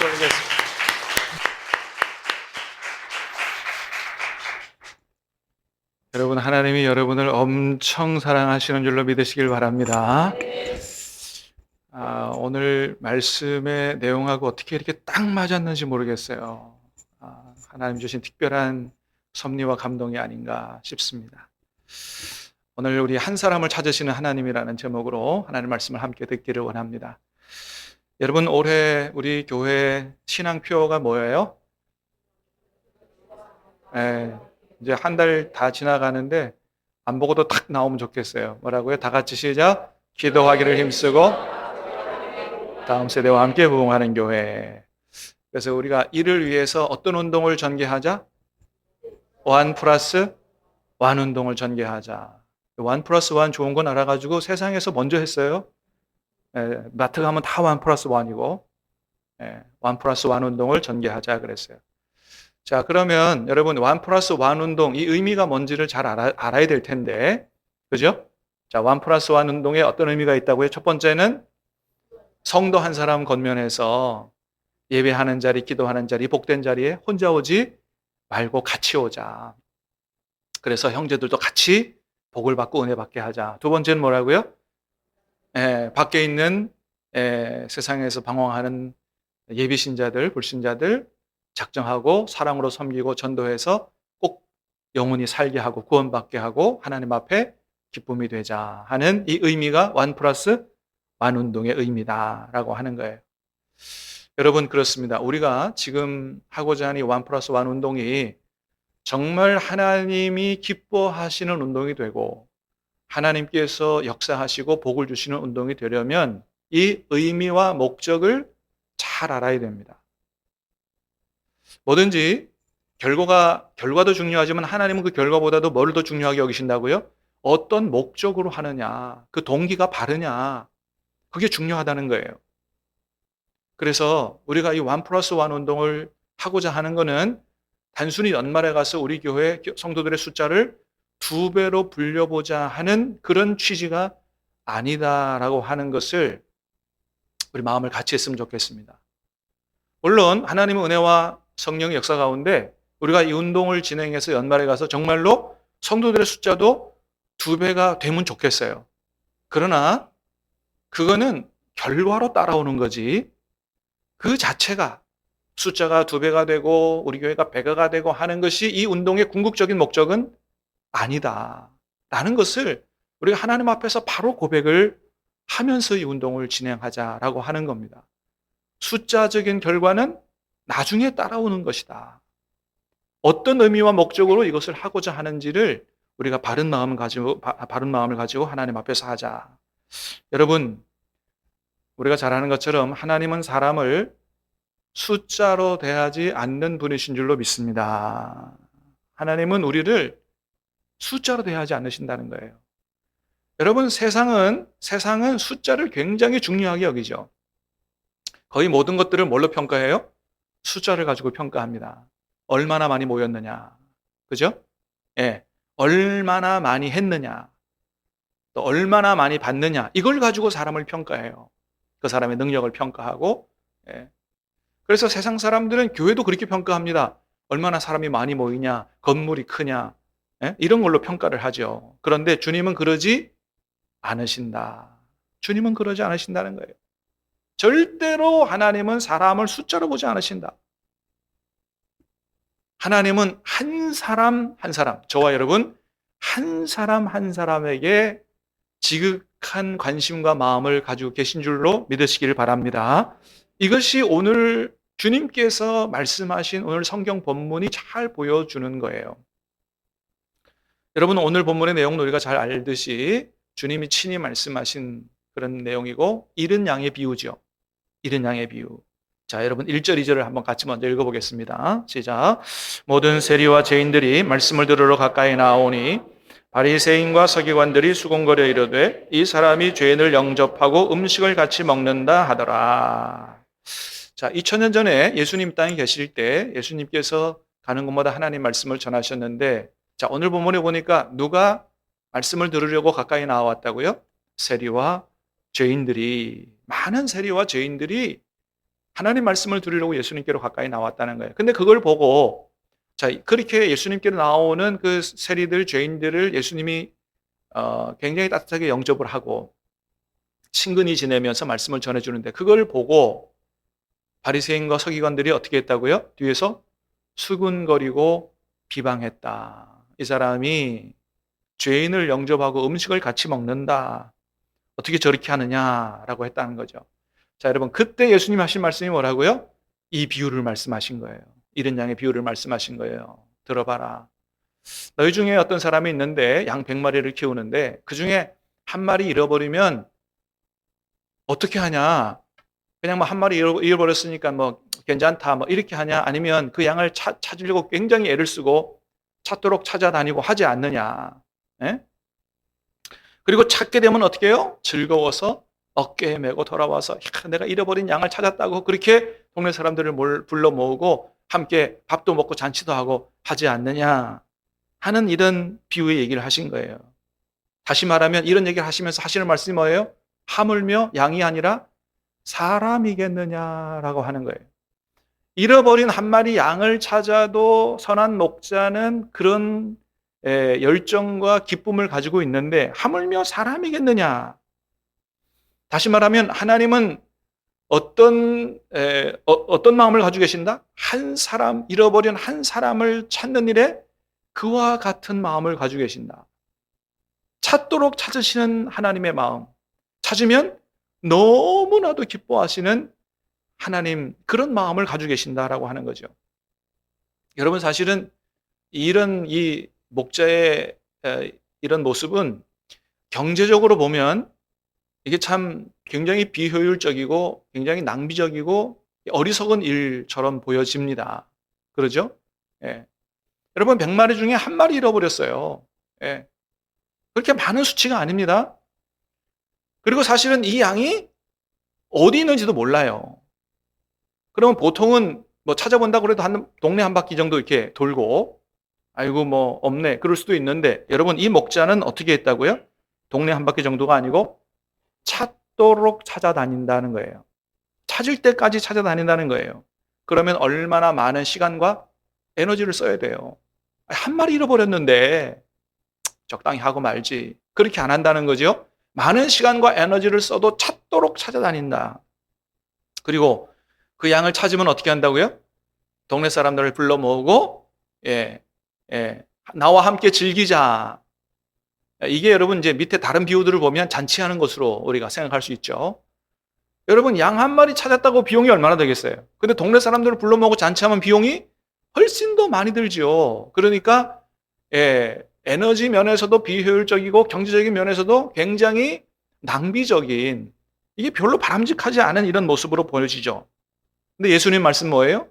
박수 올리겠습니다. 여러분, 하나님이 여러분을 엄청 사랑하시는 줄로 믿으시길 바랍니다. 오늘 말씀의 내용하고 어떻게 이렇게 딱 맞았는지 모르겠어요. 하나님 주신 특별한 섭리와 감동이 아닌가 싶습니다. 오늘 우리 한 사람을 찾으시는 하나님이라는 제목으로 하나님 말씀을 함께 듣기를 원합니다. 여러분, 올해 우리 교회 신앙표가 뭐예요? 이제 한 달 다 지나가는데 안 보고도 딱 나오면 좋겠어요. 뭐라고요? 다 같이 시작. 기도하기를 힘쓰고 다음 세대와 함께 부흥하는 교회. 그래서 우리가 이를 위해서 어떤 운동을 전개하자? 1+1 운동을 전개하자. 1+1 좋은 건 알아가지고 세상에서 먼저 했어요. 마트 가면 다 1+1이고 1+1 운동을 전개하자 그랬어요. 자, 그러면 여러분 1+1 운동, 이 의미가 뭔지를 잘 알아야 될 텐데, 그죠? 자, 1+1 운동에 어떤 의미가 있다고요? 첫 번째는 성도 한 사람 건면해서 예배하는 자리, 기도하는 자리, 복된 자리에 혼자 오지 말고 같이 오자. 그래서 형제들도 같이 복을 받고 은혜 받게 하자. 두 번째는 뭐라고요? 밖에 있는 세상에서 방황하는 예비신자들, 불신자들 작정하고 사랑으로 섬기고 전도해서 꼭 영혼이 살게 하고 구원받게 하고 하나님 앞에 기쁨이 되자 하는 이 의미가 1+1 운동의 의미다라고 하는 거예요. 여러분, 그렇습니다. 우리가 지금 하고자 하는 이 1+1 운동이 정말 하나님이 기뻐하시는 운동이 되고 하나님께서 역사하시고 복을 주시는 운동이 되려면 이 의미와 목적을 잘 알아야 됩니다. 뭐든지 결과도 중요하지만 하나님은 그 결과보다도 뭘 더 중요하게 여기신다고요? 어떤 목적으로 하느냐, 그 동기가 바르냐, 그게 중요하다는 거예요. 그래서 우리가 이 1+1 운동을 하고자 하는 거는 단순히 연말에 가서 우리 교회 성도들의 숫자를 2배로 불려보자 하는 그런 취지가 아니다라고 하는 것을 우리 마음을 같이 했으면 좋겠습니다. 물론 하나님의 은혜와 성령의 역사 가운데 우리가 이 운동을 진행해서 연말에 가서 정말로 성도들의 숫자도 2배가 되면 좋겠어요. 그러나 그거는 결과로 따라오는 거지, 그 자체가 숫자가 2배가 되고 우리 교회가 100가 되고 하는 것이 이 운동의 궁극적인 목적은 아니다라는 것을 우리가 하나님 앞에서 바로 고백을 하면서 이 운동을 진행하자라고 하는 겁니다. 숫자적인 결과는 나중에 따라오는 것이다. 어떤 의미와 목적으로 이것을 하고자 하는지를 우리가 바른 마음을 가지고 하나님 앞에서 하자. 여러분, 우리가 잘 아는 것처럼 하나님은 사람을 숫자로 대하지 않는 분이신 줄로 믿습니다. 하나님은 우리를 숫자로 대하지 않으신다는 거예요. 여러분, 세상은 숫자를 굉장히 중요하게 여기죠. 거의 모든 것들을 뭘로 평가해요? 숫자를 가지고 평가합니다. 얼마나 많이 모였느냐, 그죠? 얼마나 많이 했느냐, 또 얼마나 많이 받느냐, 이걸 가지고 사람을 평가해요. 그 사람의 능력을 평가하고. 그래서 세상 사람들은 교회도 그렇게 평가합니다. 얼마나 사람이 많이 모이냐, 건물이 크냐, 이런 걸로 평가를 하죠. 그런데 주님은 그러지 않으신다. 주님은 그러지 않으신다는 거예요. 절대로 하나님은 사람을 숫자로 보지 않으신다. 하나님은 한 사람 한 사람, 저와 여러분 한 사람 한 사람에게 지극한 관심과 마음을 가지고 계신 줄로 믿으시기를 바랍니다. 이것이 오늘 주님께서 말씀하신 오늘 성경 본문이 잘 보여주는 거예요. 여러분, 오늘 본문의 내용은 우리가 잘 알듯이 주님이 친히 말씀하신 그런 내용이고, 잃은 양의 비유죠. 잃은 양의 비유. 자, 여러분 1절 2절을 한번 같이 먼저 읽어보겠습니다. 시작. 모든 세리와 죄인들이 말씀을 들으러 가까이 나오니 바리새인과 서기관들이 수군거려 이르되 이 사람이 죄인을 영접하고 음식을 같이 먹는다 하더라. 자, 2000년 전에 예수님 땅에 계실 때 예수님께서 가는 곳마다 하나님 말씀을 전하셨는데, 자, 오늘 본문에 보니까 누가 말씀을 들으려고 가까이 나왔다고요? 세리와 죄인들이, 많은 세리와 죄인들이 하나님 말씀을 들으려고 예수님께로 가까이 나왔다는 거예요. 근데 그걸 보고 자, 그렇게 예수님께로 나오는 그 세리들, 죄인들을 예수님이 굉장히 따뜻하게 영접을 하고 친근히 지내면서 말씀을 전해주는데 그걸 보고 바리새인과 서기관들이 어떻게 했다고요? 뒤에서 수군거리고 비방했다. 이 사람이 죄인을 영접하고 음식을 같이 먹는다. 어떻게 저렇게 하느냐라고 했다는 거죠. 자, 여러분, 그때 예수님 하신 말씀이 뭐라고요? 이 비유를 말씀하신 거예요. 이른 양의 비유를 말씀하신 거예요. 들어봐라. 너희 중에 어떤 사람이 있는데 양 100마리를 키우는데 그 중에 한 마리 잃어버리면 어떻게 하냐? 그냥 뭐 한 마리 잃어버렸으니까 뭐 괜찮다 뭐 이렇게 하냐? 아니면 그 양을 찾으려고 굉장히 애를 쓰고 찾도록 찾아다니고 하지 않느냐? 예? 그리고 찾게 되면 어떻게 해요? 즐거워서 어깨에 메고 돌아와서 야, 내가 잃어버린 양을 찾았다고 그렇게 동네 사람들을 불러 모으고 함께 밥도 먹고 잔치도 하고 하지 않느냐 하는 이런 비유의 얘기를 하신 거예요. 다시 말하면 이런 얘기를 하시면서 하시는 말씀이 뭐예요? 하물며 양이 아니라 사람이겠느냐라고 하는 거예요. 잃어버린 한 마리 양을 찾아도 선한 목자는 그런 열정과 기쁨을 가지고 있는데 하물며 사람이겠느냐. 다시 말하면 하나님은 어떤 마음을 가지고 계신다? 한 사람, 잃어버린 한 사람을 찾는 일에 그와 같은 마음을 가지고 계신다. 찾도록 찾으시는 하나님의 마음. 찾으면 너무나도 기뻐하시는 하나님, 그런 마음을 가지고 계신다라고 하는 거죠. 여러분, 사실은 이 목자의 이런 모습은 경제적으로 보면 이게 참 굉장히 비효율적이고 굉장히 낭비적이고 어리석은 일처럼 보여집니다. 그러죠? 예. 여러분, 100마리 중에 한 마리 잃어버렸어요. 예. 그렇게 많은 수치가 아닙니다. 그리고 사실은 이 양이 어디 있는지도 몰라요. 그러면 보통은 뭐 찾아본다고 해도 동네 한 바퀴 정도 이렇게 돌고 아이고 뭐 없네 그럴 수도 있는데 여러분 이 목자는 어떻게 했다고요? 동네 한 바퀴 정도가 아니고 찾도록 찾아다닌다는 거예요. 찾을 때까지 찾아다닌다는 거예요. 그러면 얼마나 많은 시간과 에너지를 써야 돼요. 한 마리 잃어버렸는데 적당히 하고 말지 그렇게 안 한다는 거죠. 많은 시간과 에너지를 써도 찾도록 찾아다닌다. 그리고 그 양을 찾으면 어떻게 한다고요? 동네 사람들을 불러 모으고 나와 함께 즐기자. 이게 여러분 이제 밑에 다른 비유들을 보면 잔치하는 것으로 우리가 생각할 수 있죠. 여러분 양 한 마리 찾았다고 비용이 얼마나 되겠어요? 근데 동네 사람들을 불러 모으고 잔치하면 비용이 훨씬 더 많이 들죠. 그러니까 에너지 면에서도 비효율적이고 경제적인 면에서도 굉장히 낭비적인 이게 별로 바람직하지 않은 이런 모습으로 보여지죠. 근데 예수님 말씀 뭐예요?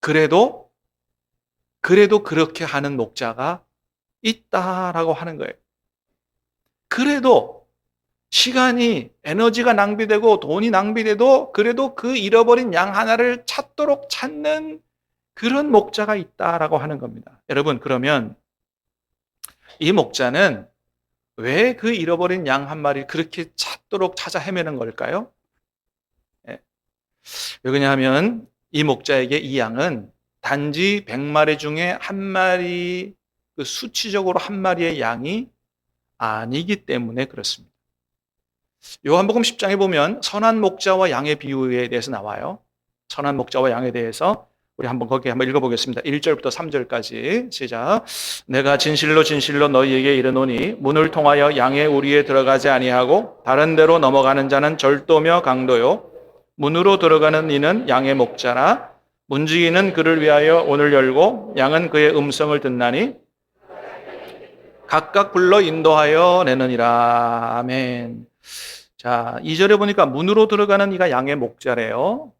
그래도 그렇게 하는 목자가 있다라고 하는 거예요. 그래도 시간이 에너지가 낭비되고 돈이 낭비돼도 그래도 그 잃어버린 양 하나를 찾도록 찾는 그런 목자가 있다라고 하는 겁니다. 여러분 그러면 이 목자는 왜 그 잃어버린 양 한 마리를 그렇게 찾도록 찾아 헤매는 걸까요? 왜 그러냐면 이 목자에게 이 양은 단지 100마리 중에 한 마리, 그 수치적으로 한 마리의 양이 아니기 때문에 그렇습니다. 요한복음 10장에 보면 선한 목자와 양의 비유에 대해서 나와요. 선한 목자와 양에 대해서 우리 거기 한번 읽어보겠습니다. 1절부터 3절까지 시작. 내가 진실로 진실로 너희에게 이르노니 문을 통하여 양의 우리에 들어가지 아니하고 다른 데로 넘어가는 자는 절도며 강도요 문으로 들어가는 이는 양의 목자라 문지기는 그를 위하여 문을 열고 양은 그의 음성을 듣나니 각각 불러 인도하여 내느니라. 아멘. 자, 2절에 보니까 문으로 들어가는 이가 양의 목자래요.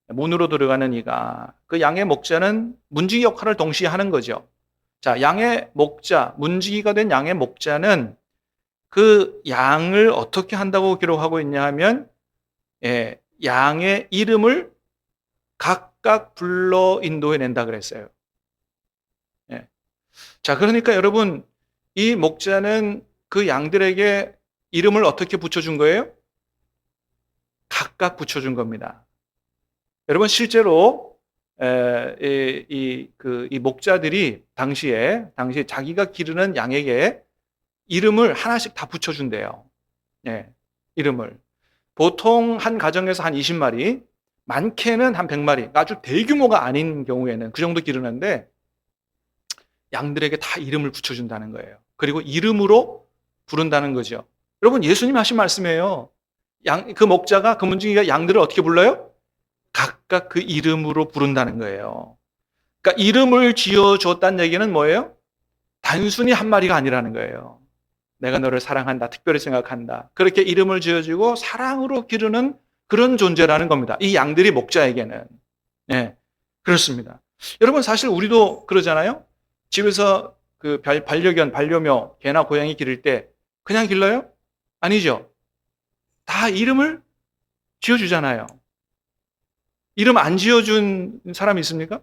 문으로 들어가는 이가. 그 양의 목자는 문지기 역할을 동시에 하는 거죠. 자, 양의 목자, 문지기가 된 양의 목자는 그 양을 어떻게 한다고 기록하고 있냐 하면 양의 이름을 각각 불러 인도해 낸다 그랬어요. 자, 그러니까 여러분 이 목자는 그 양들에게 이름을 어떻게 붙여준 거예요? 각각 붙여준 겁니다. 여러분 실제로 이 목자들이 당시에 자기가 기르는 양에게 이름을 하나씩 다 붙여준대요. 예, 이름을. 보통 한 가정에서 한 20마리, 많게는 한 100마리, 아주 대규모가 아닌 경우에는 그 정도 기르는데 양들에게 다 이름을 붙여준다는 거예요. 그리고 이름으로 부른다는 거죠. 여러분 예수님 하신 말씀이에요. 그 목자가, 그 문지기가 양들을 어떻게 불러요? 각각 그 이름으로 부른다는 거예요. 그러니까 이름을 지어줬다는 얘기는 뭐예요? 단순히 한 마리가 아니라는 거예요. 내가 너를 사랑한다, 특별히 생각한다. 그렇게 이름을 지어주고 사랑으로 기르는 그런 존재라는 겁니다. 이 양들이 목자에게는. 네, 그렇습니다. 여러분 사실 우리도 그러잖아요. 집에서 그 반려견, 반려묘, 개나 고양이 기를 때 그냥 길러요? 아니죠. 다 이름을 지어주잖아요. 이름 안 지어준 사람이 있습니까?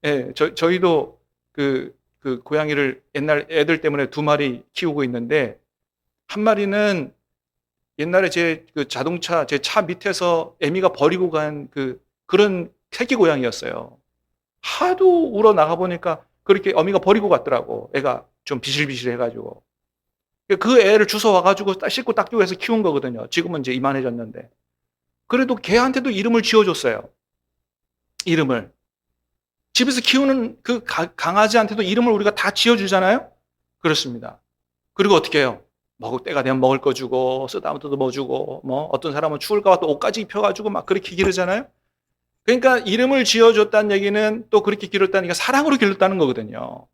예, 저희도 그 고양이를 옛날 애들 때문에 2마리 키우고 있는데, 한 마리는 옛날에 제 자동차, 제 차 밑에서 애미가 버리고 간 그런 새끼 고양이였어요. 하도 울어 나가 보니까 그렇게 어미가 버리고 갔더라고. 애가 좀 비실비실해가지고. 그 애를 주워와가지고 씻고 닦고 해서 키운 거거든요. 지금은 이제 이만해졌는데. 그래도 걔한테도 이름을 지어줬어요. 이름을. 집에서 키우는 그 강아지한테도 이름을 우리가 다 지어주잖아요? 그렇습니다. 그리고 어떻게 해요? 먹을 때가 되면 먹을 거 주고, 쓰다못해도 뭐 주고, 뭐, 어떤 사람은 추울까봐 또 옷까지 입혀가지고 막 그렇게 기르잖아요? 그러니까 이름을 지어줬다는 얘기는 또 그렇게 기르다는 게 사랑으로 기르다는 거거든요.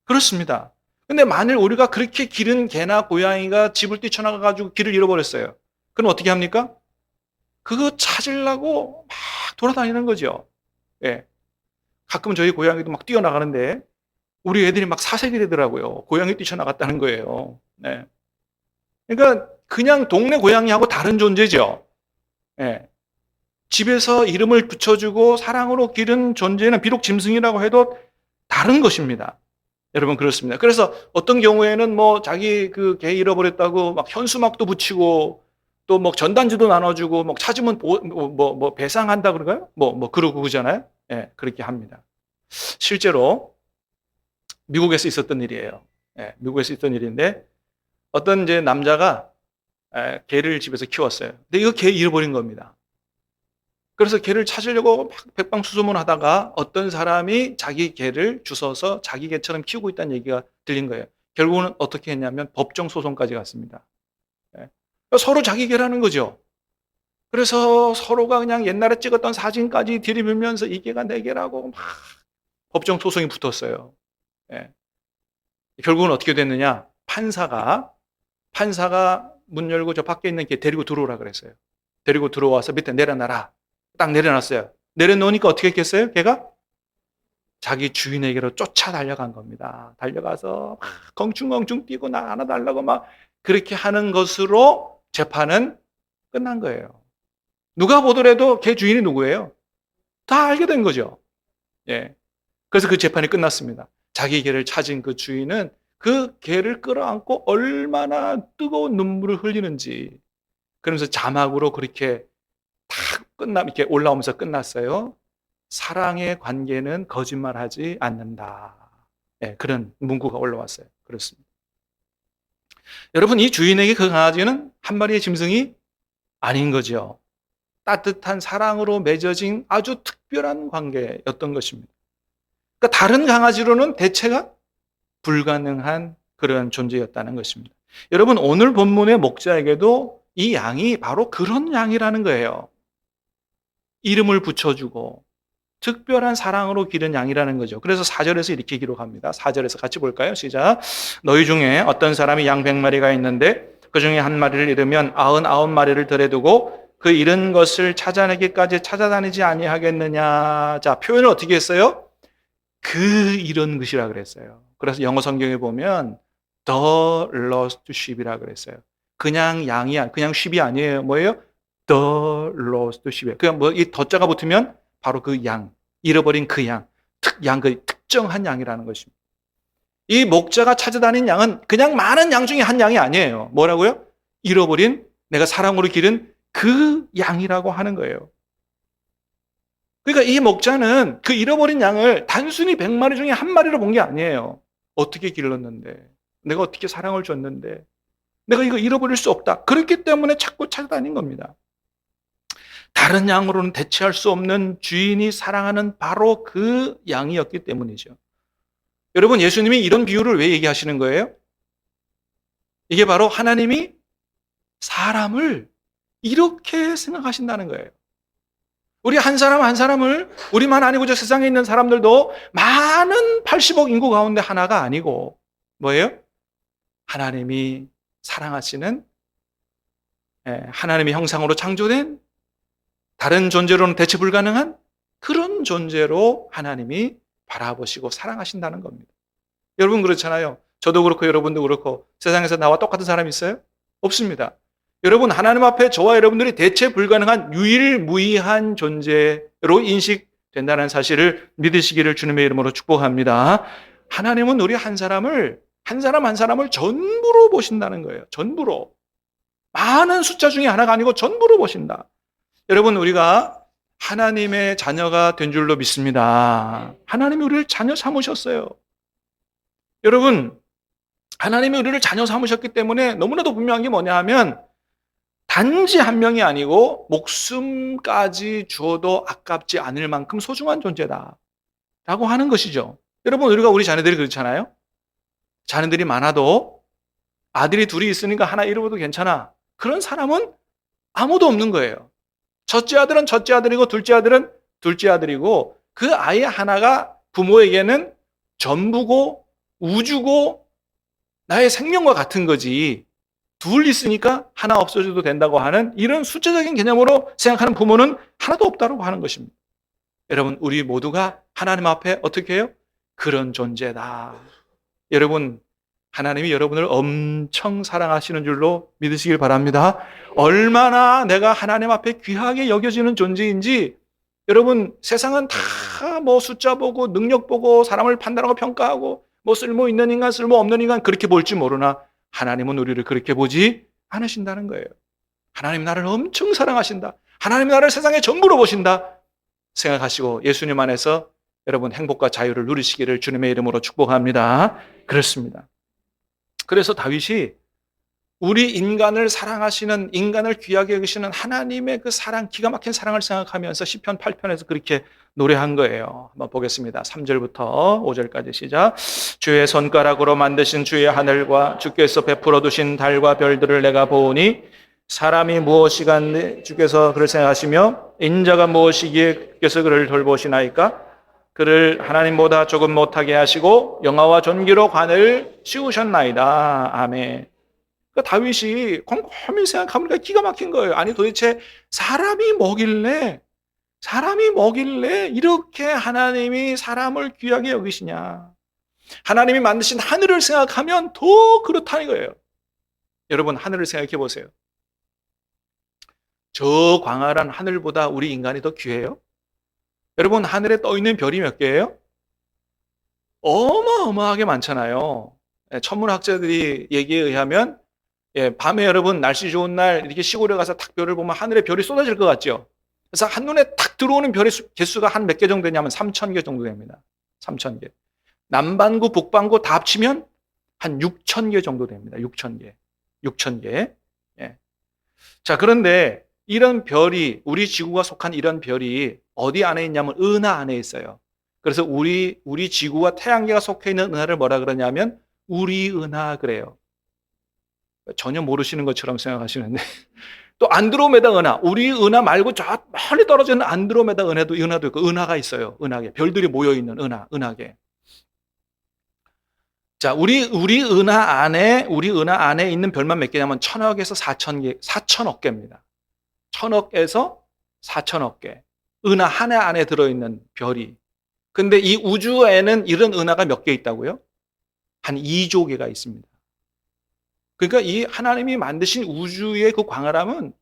그렇습니다. 근데 만일 우리가 그렇게 기른 개나 고양이가 집을 뛰쳐나가가지고 길을 잃어버렸어요. 그럼 어떻게 합니까? 그거 찾으려고 막 돌아다니는 거죠. 예. 가끔 저희 고양이도 막 뛰어나가는데 우리 애들이 막 사색이 되더라고요. 고양이 뛰쳐나갔다는 거예요. 네. 그러니까 그냥 동네 고양이하고 다른 존재죠. 예. 집에서 이름을 붙여주고 사랑으로 기른 존재는 비록 짐승이라고 해도 다른 것입니다. 여러분 그렇습니다. 그래서 어떤 경우에는 뭐 자기 그 개 잃어버렸다고 막 현수막도 붙이고 또 뭐 전단지도 나눠주고 뭐 찾으면 배상한다 그런가요? 그러고 그러잖아요. 예, 그렇게 합니다. 실제로 미국에서 있었던 일이에요. 예, 미국에서 있었던 일인데 어떤 이제 남자가 개를 집에서 키웠어요. 근데 이거 개 잃어버린 겁니다. 그래서 개를 찾으려고 막 백방수소문하다가 어떤 사람이 자기 개를 주워서 자기 개처럼 키우고 있다는 얘기가 들린 거예요. 결국은 어떻게 했냐면 법정 소송까지 갔습니다. 예. 서로 자기 개라는 거죠. 그래서 서로가 그냥 옛날에 찍었던 사진까지 들이밀면서 이 개가 내 개라고 막 법정 소송이 붙었어요. 예. 결국은 어떻게 됐느냐? 판사가 문 열고 저 밖에 있는 개 데리고 들어오라 그랬어요. 데리고 들어와서 밑에 내려놔라. 딱 내려놨어요. 내려놓으니까 어떻게 했겠어요? 걔가 자기 주인에게로 쫓아 달려간 겁니다. 달려가서 막 껑충껑충 뛰고 나 안아달라고 막 그렇게 하는 것으로 재판은 끝난 거예요. 누가 보더라도 걔 주인이 누구예요? 다 알게 된 거죠. 예. 그래서 그 재판이 끝났습니다. 자기 개를 찾은 그 주인은 그 개를 끌어안고 얼마나 뜨거운 눈물을 흘리는지, 그러면서 자막으로 그렇게 탁 이렇게 올라오면서 끝났어요. 사랑의 관계는 거짓말하지 않는다. 네, 그런 문구가 올라왔어요. 그렇습니다. 여러분, 이 주인에게 그 강아지는 한 마리의 짐승이 아닌 거죠. 따뜻한 사랑으로 맺어진 아주 특별한 관계였던 것입니다. 그러니까 다른 강아지로는 대체가 불가능한 그런 존재였다는 것입니다. 여러분, 오늘 본문의 목자에게도 이 양이 바로 그런 양이라는 거예요. 이름을 붙여주고 특별한 사랑으로 기른 양이라는 거죠. 그래서 4절에서 이렇게 기록합니다. 4절에서 같이 볼까요? 시작. 너희 중에 어떤 사람이 양 100마리가 있는데 그 중에 한 마리를 잃으면 99마리를 들에 두고 그 잃은 것을 찾아내기까지 찾아다니지 아니하겠느냐. 자, 표현을 어떻게 했어요? 그 잃은 것이라 그랬어요. 그래서 영어 성경에 보면 the lost sheep이라 그랬어요. 그냥 양이 그냥 sheep이 아니에요. 뭐예요? the lost sheep. 그냥 이 더자가 붙으면 바로 그 양, 잃어버린 그 양, 그 특정한 양이라는 것입니다. 이 목자가 찾아다닌 양은 그냥 많은 양 중에 한 양이 아니에요. 뭐라고요? 잃어버린 내가 사랑으로 기른 그 양이라고 하는 거예요. 그러니까 이 목자는 그 잃어버린 양을 단순히 100마리 중에 한 마리로 본 게 아니에요. 어떻게 길렀는데, 내가 어떻게 사랑을 줬는데, 내가 이거 잃어버릴 수 없다. 그렇기 때문에 자꾸 찾아다닌 겁니다. 다른 양으로는 대체할 수 없는 주인이 사랑하는 바로 그 양이었기 때문이죠. 여러분, 예수님이 이런 비유를 왜 얘기하시는 거예요? 이게 바로 하나님이 사람을 이렇게 생각하신다는 거예요. 우리 한 사람 한 사람을, 우리만 아니고 저 세상에 있는 사람들도 많은 80억 인구 가운데 하나가 아니고 뭐예요? 하나님이 사랑하시는, 하나님의 형상으로 창조된 다른 존재로는 대체 불가능한 그런 존재로 하나님이 바라보시고 사랑하신다는 겁니다. 여러분 그렇잖아요. 저도 그렇고 여러분도 그렇고 세상에서 나와 똑같은 사람이 있어요? 없습니다. 여러분, 하나님 앞에 저와 여러분들이 대체 불가능한 유일무이한 존재로 인식된다는 사실을 믿으시기를 주님의 이름으로 축복합니다. 하나님은 우리 한 사람을, 한 사람 한 사람을 전부로 보신다는 거예요. 전부로. 많은 숫자 중에 하나가 아니고 전부로 보신다. 여러분, 우리가 하나님의 자녀가 된 줄로 믿습니다. 하나님이 우리를 자녀 삼으셨어요. 여러분, 하나님이 우리를 자녀 삼으셨기 때문에 너무나도 분명한 게 뭐냐 하면 단지 한 명이 아니고 목숨까지 주어도 아깝지 않을 만큼 소중한 존재다 라고 하는 것이죠. 여러분, 우리가 우리 자녀들이 그렇잖아요. 자녀들이 많아도 아들이 둘이 있으니까 하나 잃어버려도 괜찮아. 그런 사람은 아무도 없는 거예요. 첫째 아들은 첫째 아들이고 둘째 아들은 둘째 아들이고 그 아이 하나가 부모에게는 전부고 우주고 나의 생명과 같은 거지. 둘 있으니까 하나 없어져도 된다고 하는 이런 숫자적인 개념으로 생각하는 부모는 하나도 없다고 하는 것입니다. 여러분, 우리 모두가 하나님 앞에 어떻게 해요? 그런 존재다. 여러분, 하나님이 여러분을 엄청 사랑하시는 줄로 믿으시길 바랍니다. 얼마나 내가 하나님 앞에 귀하게 여겨지는 존재인지, 여러분, 세상은 다 뭐 숫자 보고 능력 보고 사람을 판단하고 평가하고 뭐 쓸모 있는 인간 쓸모 없는 인간 그렇게 볼지 모르나 하나님은 우리를 그렇게 보지 않으신다는 거예요. 하나님 나를 엄청 사랑하신다. 하나님 나를 세상의 전부로 보신다 생각하시고 예수님 안에서 여러분 행복과 자유를 누리시기를 주님의 이름으로 축복합니다. 그렇습니다. 그래서 다윗이 우리 인간을 사랑하시는, 인간을 귀하게 여기시는 하나님의 그 사랑, 기가 막힌 사랑을 생각하면서 시편 8편에서 그렇게 노래한 거예요. 한번 보겠습니다. 3절부터 5절까지 시작. 주의 손가락으로 만드신 주의 하늘과 주께서 베풀어 두신 달과 별들을 내가 보오니 사람이 무엇이간데 주께서 그를 생각하시며 인자가 무엇이기에 주께서 그를 돌보시나이까. 그를 하나님보다 조금 못하게 하시고 영화와 존귀로 관을 씌우셨나이다. 아멘. 그러니까 다윗이 곰곰이 생각하니까 기가 막힌 거예요. 아니 도대체 사람이 뭐길래 이렇게 하나님이 사람을 귀하게 여기시냐. 하나님이 만드신 하늘을 생각하면 더 그렇다는 거예요. 여러분, 하늘을 생각해 보세요. 저 광활한 하늘보다 우리 인간이 더 귀해요? 여러분, 하늘에 떠 있는 별이 몇 개예요? 어마어마하게 많잖아요. 천문학자들이 얘기에 의하면 밤에 여러분 날씨 좋은 날 이렇게 시골에 가서 탁 별을 보면 하늘에 별이 쏟아질 것 같죠? 그래서 한눈에 탁 들어오는 별의 개수가 한 몇 개 정도 되냐면 3,000개 정도 됩니다. 3,000개. 남반구, 북반구 다 합치면 한 6,000개 정도 됩니다. 6,000개. 6,000개. 예. 자, 그런데 이런 별이, 우리 지구가 속한 이런 별이 어디 안에 있냐면 은하 안에 있어요. 그래서 우리 지구와 태양계가 속해 있는 은하를 뭐라 그러냐면 우리 은하 그래요. 전혀 모르시는 것처럼 생각하시는데 또 안드로메다 은하, 우리 은하 말고 저 멀리 떨어져 있는 안드로메다 은하도 있고 은하가 있어요. 은하계, 별들이 모여 있는 은하계. 자, 우리 은하 안에 있는 별만 몇 개냐면 1,000억에서 4,000개, 4,000억 개입니다. 1,000억에서 4,000억 개. 은하 하나 안에 들어 있는 별이. 근데 이 우주에는 이런 은하가 몇 개 있다고요? 한 2조 개가 있습니다. 그러니까 이 하나님이 만드신 우주의 그 광활함은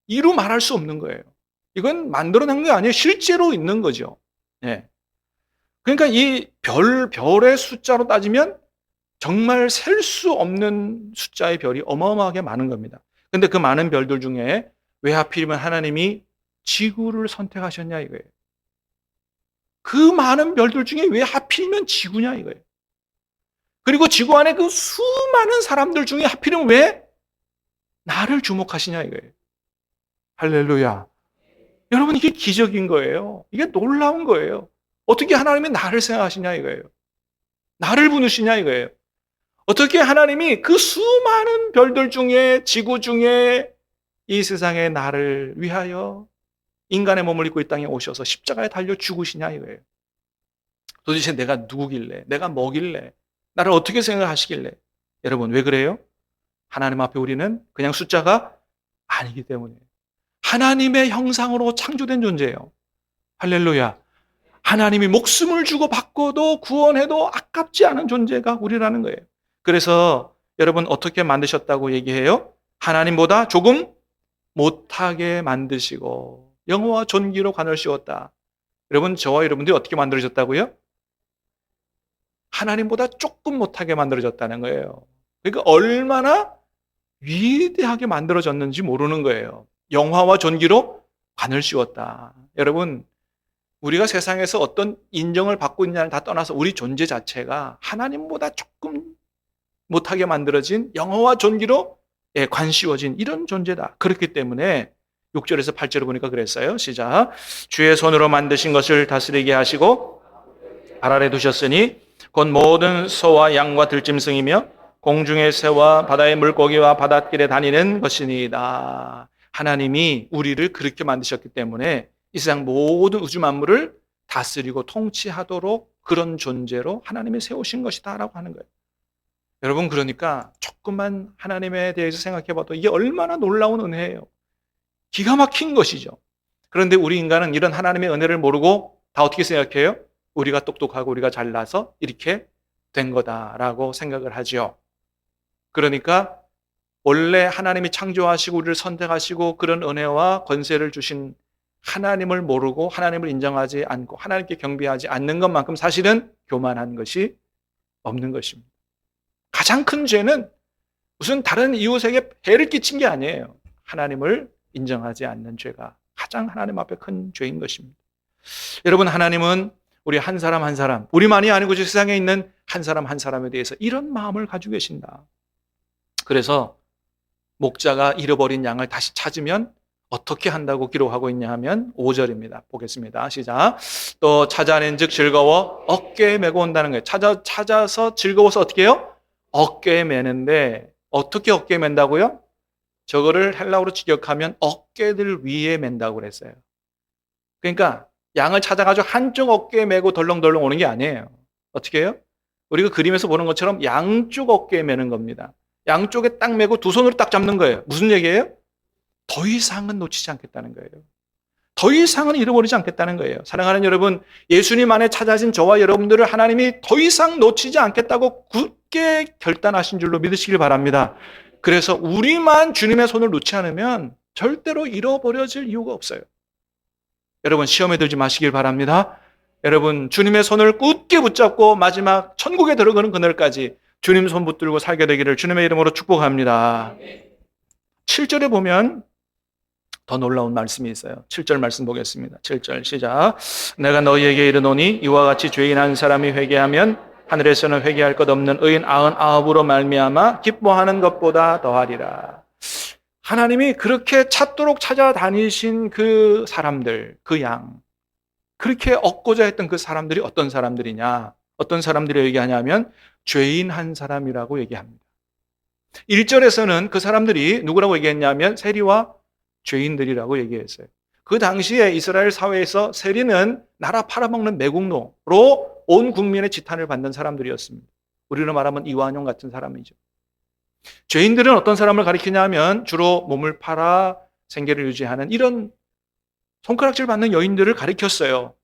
이루 말할 수 없는 거예요. 이건 만들어낸 게 아니에요. 실제로 있는 거죠. 예. 그러니까 이 별의 숫자로 따지면 정말 셀 수 없는 숫자의 별이 어마어마하게 많은 겁니다. 근데 그 많은 별들 중에 왜 하필이면 하나님이 지구를 선택하셨냐 이거예요. 그 많은 별들 중에 왜 하필이면 지구냐 이거예요. 그리고 지구 안에 그 수많은 사람들 중에 하필이면 왜 나를 주목하시냐 이거예요. 할렐루야. 여러분, 이게 기적인 거예요. 이게 놀라운 거예요. 어떻게 하나님이 나를 생각하시냐 이거예요. 나를 부르시냐 이거예요. 어떻게 하나님이 그 수많은 별들 중에, 지구 중에 이 세상에 나를 위하여 인간의 몸을 입고 이 땅에 오셔서 십자가에 달려 죽으시냐 이거예요. 도대체 내가 누구길래, 내가 뭐길래, 나를 어떻게 생각하시길래. 여러분, 왜 그래요? 하나님 앞에 우리는 그냥 숫자가 아니기 때문에 하나님의 형상으로 창조된 존재예요. 할렐루야. 하나님이 목숨을 주고 바꿔도 구원해도 아깝지 않은 존재가 우리라는 거예요. 그래서 여러분, 어떻게 만드셨다고 얘기해요? 하나님보다 조금 못하게 만드시고 영어와 존귀로 관을 씌웠다. 여러분, 저와 여러분들이 어떻게 만들어졌다고요? 하나님보다 조금 못하게 만들어졌다는 거예요. 그러니까 얼마나 위대하게 만들어졌는지 모르는 거예요. 영화와 존귀로 관을 씌웠다. 여러분, 우리가 세상에서 어떤 인정을 받고 있냐를 다 떠나서 우리 존재 자체가 하나님보다 조금 못하게 만들어진 영어와 존귀로 관 씌워진 이런 존재다. 그렇기 때문에 6절에서 8절을 보니까 그랬어요. 시작. 주의 손으로 만드신 것을 다스리게 하시고 발 아래 두셨으니 곧 모든 소와 양과 들짐승이며 공중의 새와 바다의 물고기와 바닷길에 다니는 것이니이다. 하나님이 우리를 그렇게 만드셨기 때문에 이 세상 모든 우주 만물을 다스리고 통치하도록 그런 존재로 하나님이 세우신 것이다라고 하는 거예요. 여러분, 그러니까 조금만 하나님에 대해서 생각해 봐도 이게 얼마나 놀라운 은혜예요. 기가 막힌 것이죠. 그런데 우리 인간은 이런 하나님의 은혜를 모르고 다 어떻게 생각해요? 우리가 똑똑하고 우리가 잘나서 이렇게 된 거다라고 생각을 하죠. 그러니까 원래 하나님이 창조하시고 우리를 선택하시고 그런 은혜와 권세를 주신 하나님을 모르고 하나님을 인정하지 않고 하나님께 경배하지 않는 것만큼 사실은 교만한 것이 없는 것입니다. 가장 큰 죄는 무슨 다른 이웃에게 해를 끼친 게 아니에요. 하나님을 인정하지 않는 죄가 가장 하나님 앞에 큰 죄인 것입니다. 여러분, 하나님은 우리 한 사람 한 사람, 우리만이 아니고 세상에 있는 한 사람 한 사람에 대해서 이런 마음을 가지고 계신다. 그래서 목자가 잃어버린 양을 다시 찾으면 어떻게 한다고 기록하고 있냐 하면 5절입니다. 보겠습니다. 시작. 또 찾아낸 즉 즐거워 어깨에 메고 온다는 거예요. 찾아서 즐거워서 어떻게 해요? 어깨에 매는데 어떻게 어깨에 맨다고요? 저거를 헬라어로 직역하면 어깨들 위에 맨다고 그랬어요. 그러니까 양을 찾아가지고 한쪽 어깨에 메고 덜렁덜렁 오는 게 아니에요. 어떻게 해요? 우리가 그림에서 보는 것처럼 양쪽 어깨에 매는 겁니다. 양쪽에 딱 메고 두 손으로 딱 잡는 거예요. 무슨 얘기예요? 더 이상은 놓치지 않겠다는 거예요. 더 이상은 잃어버리지 않겠다는 거예요. 사랑하는 여러분, 예수님 안에 찾아진 저와 여러분들을 하나님이 더 이상 놓치지 않겠다고 굳게 결단하신 줄로 믿으시길 바랍니다. 그래서 우리만 주님의 손을 놓지 않으면 절대로 잃어버려질 이유가 없어요. 여러분, 시험에 들지 마시길 바랍니다. 여러분, 주님의 손을 굳게 붙잡고 마지막 천국에 들어가는 그날까지 주님 손 붙들고 살게 되기를 주님의 이름으로 축복합니다. 7절에 보면 더 놀라운 말씀이 있어요. 7절 말씀 보겠습니다. 7절 시작. 내가 너희에게 이르노니 이와 같이 죄인 한 사람이 회개하면 하늘에서는 회개할 것 없는 의인 99으로 말미암아 기뻐하는 것보다 더하리라. 하나님이 그렇게 찾도록 찾아다니신 그 사람들, 그 양, 그렇게 얻고자 했던 그 사람들이 어떤 사람들이냐? 어떤 사람들이 얘기하냐면 죄인 한 사람이라고 얘기합니다. 1절에서는 그 사람들이 누구라고 얘기했냐면 세리와 죄인들이라고 얘기했어요. 그 당시에 이스라엘 사회에서 세리는 나라 팔아먹는 매국노로 온 국민의 지탄을 받는 사람들이었습니다. 우리로 말하면 이완용 같은 사람이죠. 죄인들은 어떤 사람을 가리키냐면 주로 몸을 팔아 생계를 유지하는 이런 손가락질 받는 여인들을 가리켰어요.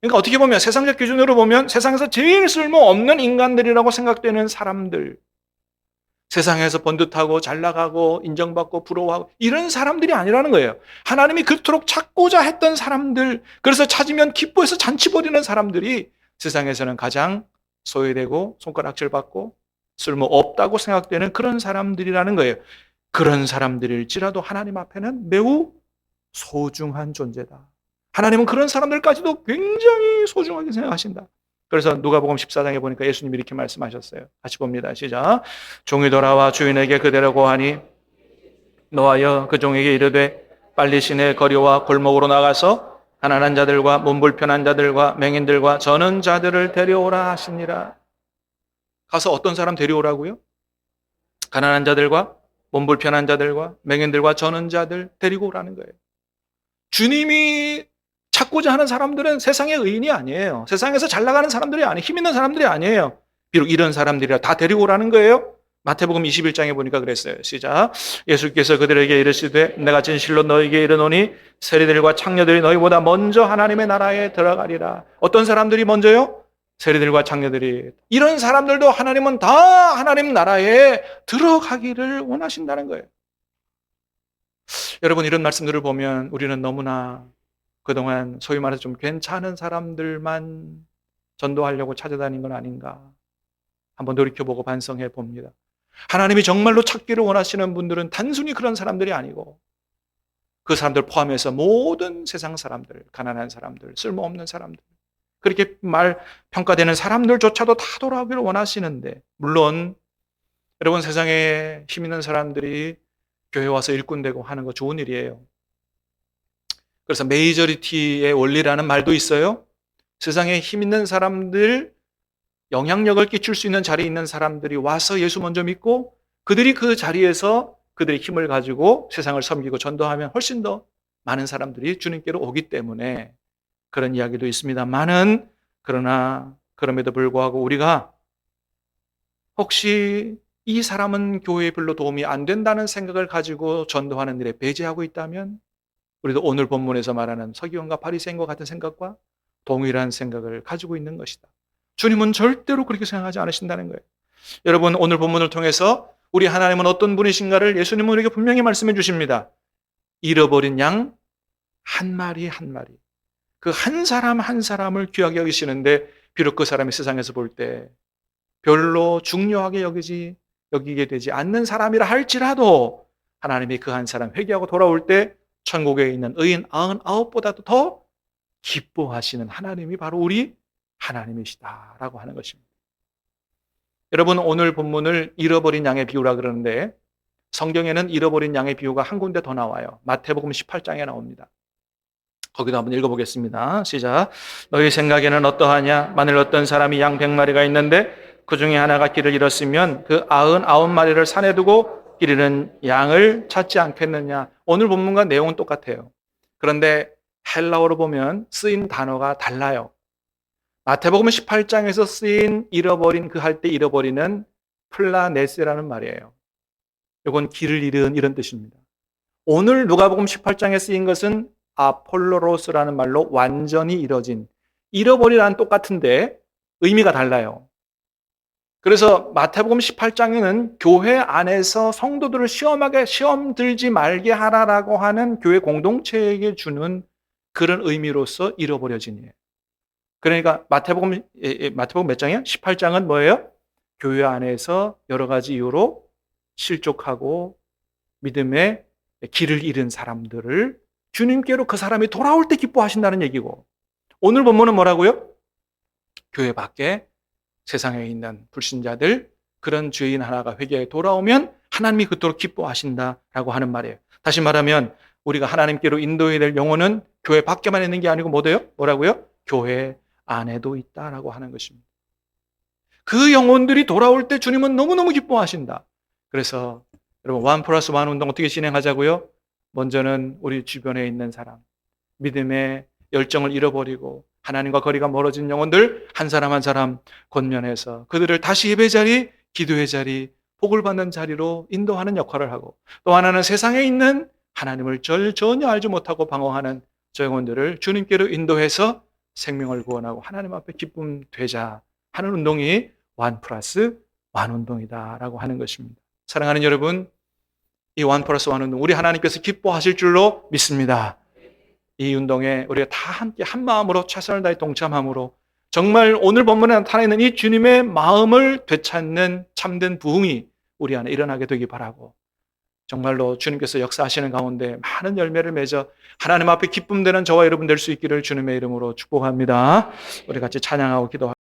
그러니까 어떻게 보면 세상적 기준으로 보면 세상에서 제일 쓸모없는 인간들이라고 생각되는 사람들, 세상에서 번듯하고 잘나가고 인정받고 부러워하고 이런 사람들이 아니라는 거예요. 하나님이 그토록 찾고자 했던 사람들, 그래서 찾으면 기뻐해서 잔치 벌이는 사람들이 세상에서는 가장 소외되고 손가락질 받고 쓸모없다고 생각되는 그런 사람들이라는 거예요. 그런 사람들일지라도 하나님 앞에는 매우 소중한 존재다. 하나님은 그런 사람들까지도 굉장히 소중하게 생각하신다. 그래서 누가복음 14장에 보니까 예수님이 이렇게 말씀하셨어요. 같이 봅니다. 시작. 종이 돌아와 주인에게 그대로 고하니 노하여 그 종에게 이르되 빨리 시내 거리와 골목으로 나가서 가난한 자들과 몸 불편한 자들과 맹인들과 저는 자들을 데려오라 하시니라. 가서 어떤 사람 데려오라고요? 가난한 자들과 몸 불편한 자들과 맹인들과 저는 자들 데리고 오라는 거예요. 주님이 찾고자 하는 사람들은 세상의 의인이 아니에요. 세상에서 잘 나가는 사람들이 아니에요. 힘 있는 사람들이 아니에요. 비록 이런 사람들이라 다 데리고 오라는 거예요. 마태복음 21장에 보니까 그랬어요. 시작. 예수께서 그들에게 이르시되 내가 진실로 너희에게 이르노니 세리들과 창녀들이 너희보다 먼저 하나님의 나라에 들어가리라. 어떤 사람들이 먼저요? 세리들과 창녀들이. 이런 사람들도 하나님은 다 하나님 나라에 들어가기를 원하신다는 거예요. 여러분, 이런 말씀들을 보면 우리는 너무나 그동안 소위 말해서 좀 괜찮은 사람들만 전도하려고 찾아다닌 건 아닌가 한번 돌이켜보고 반성해 봅니다. 하나님이 정말로 찾기를 원하시는 분들은 단순히 그런 사람들이 아니고 그 사람들 포함해서 모든 세상 사람들, 가난한 사람들, 쓸모없는 사람들, 그렇게 평가되는 사람들조차도 다 돌아오기를 원하시는데, 물론 여러분, 세상에 힘 있는 사람들이 교회 와서 일꾼 되고 하는 거 좋은 일이에요. 그래서 메이저리티의 원리라는 말도 있어요. 세상에 힘 있는 사람들, 영향력을 끼칠 수 있는 자리에 있는 사람들이 와서 예수 먼저 믿고 그들이 그 자리에서 그들의 힘을 가지고 세상을 섬기고 전도하면 훨씬 더 많은 사람들이 주님께로 오기 때문에 그런 이야기도 있습니다만은, 그러나 그럼에도 불구하고 우리가 혹시 이 사람은 교회에 별로 도움이 안 된다는 생각을 가지고 전도하는 일에 배제하고 있다면 우리도 오늘 본문에서 말하는 서기관과 바리새인과 같은 생각과 동일한 생각을 가지고 있는 것이다. 주님은 절대로 그렇게 생각하지 않으신다는 거예요. 여러분, 오늘 본문을 통해서 우리 하나님은 어떤 분이신가를 예수님은 우리에게 분명히 말씀해 주십니다. 잃어버린 양 한 마리 한 마리, 그 한 사람 한 사람을 귀하게 여기시는데, 비록 그 사람이 세상에서 볼 때 별로 중요하게 여기게 되지 않는 사람이라 할지라도 하나님이 그 한 사람 회개하고 돌아올 때 천국에 있는 의인 99보다도 더 기뻐하시는 하나님이 바로 우리 하나님이시다라고 하는 것입니다. 여러분, 오늘 본문을 잃어버린 양의 비유라 그러는데 성경에는 잃어버린 양의 비유가 한 군데 더 나와요. 마태복음 18장에 나옵니다. 거기도 한번 읽어보겠습니다. 시작. 너희 생각에는 어떠하냐? 만일 어떤 사람이 양 100마리가 있는데 그 중에 하나가 길을 잃었으면 그 99마리를 산에 두고 길 잃은 양을 찾지 않겠느냐? 오늘 본문과 내용은 똑같아요. 그런데 헬라어로 보면 쓰인 단어가 달라요. 마태복음 18장에서 쓰인 잃어버린, 그 할 때 잃어버리는 플라네스라는 말이에요. 이건 길을 잃은 이런 뜻입니다. 오늘 누가복음 18장에 쓰인 것은 아폴로로스라는 말로 완전히 잃어버리라는 똑같은데 의미가 달라요. 그래서 마태복음 18장에는 교회 안에서 성도들을 시험 들지 말게 하라라고 하는 교회 공동체에게 주는 그런 의미로서 잃어버려진이에요. 그러니까 마태복음 몇 장이야? 18장은 뭐예요? 교회 안에서 여러 가지 이유로 실족하고 믿음의 길을 잃은 사람들을 주님께로 그 사람이 돌아올 때 기뻐하신다는 얘기고, 오늘 본문은 뭐라고요? 교회 밖에 세상에 있는 불신자들, 그런 죄인 하나가 회개에 돌아오면 하나님이 그토록 기뻐하신다라고 하는 말이에요. 다시 말하면 우리가 하나님께로 인도해야 될 영혼은 교회 밖에만 있는 게 아니고 뭐라고요? 교회 안에도 있다라고 하는 것입니다. 그 영혼들이 돌아올 때 주님은 너무너무 기뻐하신다. 그래서 여러분, 1+1 운동 어떻게 진행하자고요? 먼저는 우리 주변에 있는 사람, 믿음의 열정을 잃어버리고 하나님과 거리가 멀어진 영혼들 한 사람 한 사람 권면해서 그들을 다시 예배 자리, 기도의 자리, 복을 받는 자리로 인도하는 역할을 하고, 또 하나는 세상에 있는 하나님을 전혀 알지 못하고 방황하는 저 영혼들을 주님께로 인도해서 생명을 구원하고 하나님 앞에 기쁨 되자 하는 운동이 1+1 운동이다라고 하는 것입니다. 사랑하는 여러분, 이 1+1 운동, 우리 하나님께서 기뻐하실 줄로 믿습니다. 이 운동에 우리가 다 함께 한 마음으로 최선을 다해 동참함으로 정말 오늘 본문에 나타나 있는 이 주님의 마음을 되찾는 참된 부흥이 우리 안에 일어나게 되기 바라고, 정말로 주님께서 역사하시는 가운데 많은 열매를 맺어 하나님 앞에 기쁨 되는 저와 여러분 될 수 있기를 주님의 이름으로 축복합니다. 우리 같이 찬양하고 기도하겠습니다.